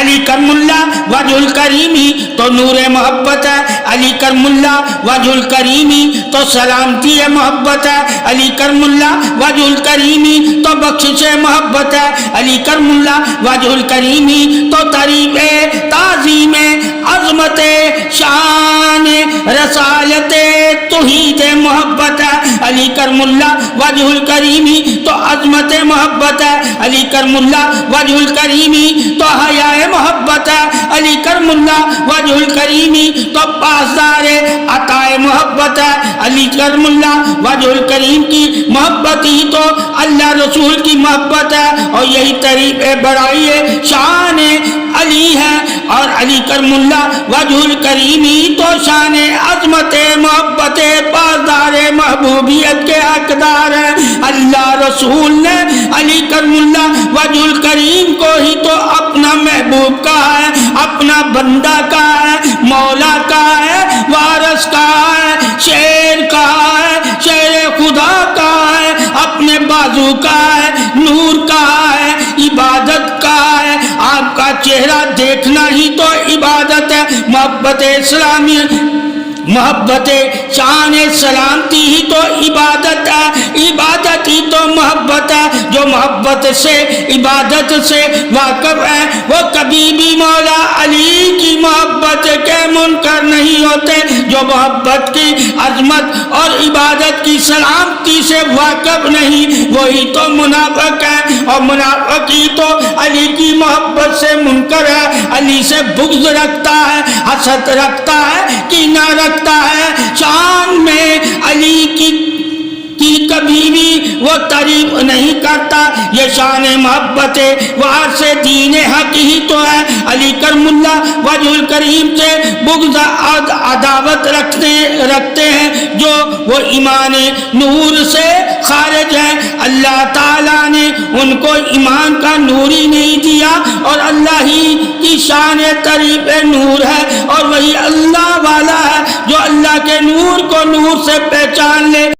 علی کرم اللہ وجہ الکریمی تو نور محبت ہے، علی کرم اللہ وجہ الکریمی تو سلامتی محبت ہے، علی کرم اللہ وجہ الکریمی تو بخشش محبت ہے، علی کرم اللہ وجہ الکریمی تو تعریف تعظیم عظمت شان رسالت توحید محبت ہے، علی کرم اللہ وجہ الکریمی تو عظمت محبت ہے، علی کرم اللہ وجہ الکریمی تو حیا محبت ہے، علی کرم اللہ وجہ الکریمی تو پاسدار عطا محبت ہے، علی کرم اللہ وجہ الکریم کی محبت ہی تو اللہ رسول کی محبت ہے، اور یہی طریق بڑائی شان علی ہے، اور علی کرم اللہ وجہ الکریمی تو شان عظمت محبت پاسدار محبوبیت کے حقدار ہے۔ اللہ رسول نے علی کرم اللہ وجہ الکریم کو ہی تو اپنا محبوب کہا ہے، اپنا بندہ کہا ہے، مولا کہا ہے، وارث کہا ہے، شیر کہا ہے، شیر خدا کہا ہے، اپنے بازو کہا ہے، نور کہا ہے، عبادت کہا ہے۔ آپ کا چہرہ دیکھنا ہی تو عبادت ہے، محبت اسلامی محبت شان سلامتی ہی تو عبادت ہے، عبادت ہی تو محبت ہے۔ جو محبت سے عبادت سے واقف ہے وہ کبھی بھی مولا علی کی محبت کے منکر نہیں ہوتے، جو محبت کی عظمت اور عبادت کی سلامتی سے واقف نہیں وہی تو منافق ہے، اور منافق ہی تو علی کی محبت سے منکر ہے، علی سے بغض رکھتا ہے، حسد رکھتا ہے، کینہ رکھتا ہے، شان میں علی کی کبھی بھی وہ تعریف نہیں کرتا۔ یہ شان محبت وہاں سے دین حق ہی تو ہے۔ علی کرم اللہ وجہ الکریم سے بغض عداوت رکھتے ہیں جو وہ ایمان نور سے خارج ہیں۔ اللہ تعالیٰ نے ان کو ایمان کا نور ہی نہیں دیا، اور اللہ ہی کی شان تعریف نور ہے، اور وہی اللہ والا ہے جو اللہ کے نور کو نور سے پہچان لے۔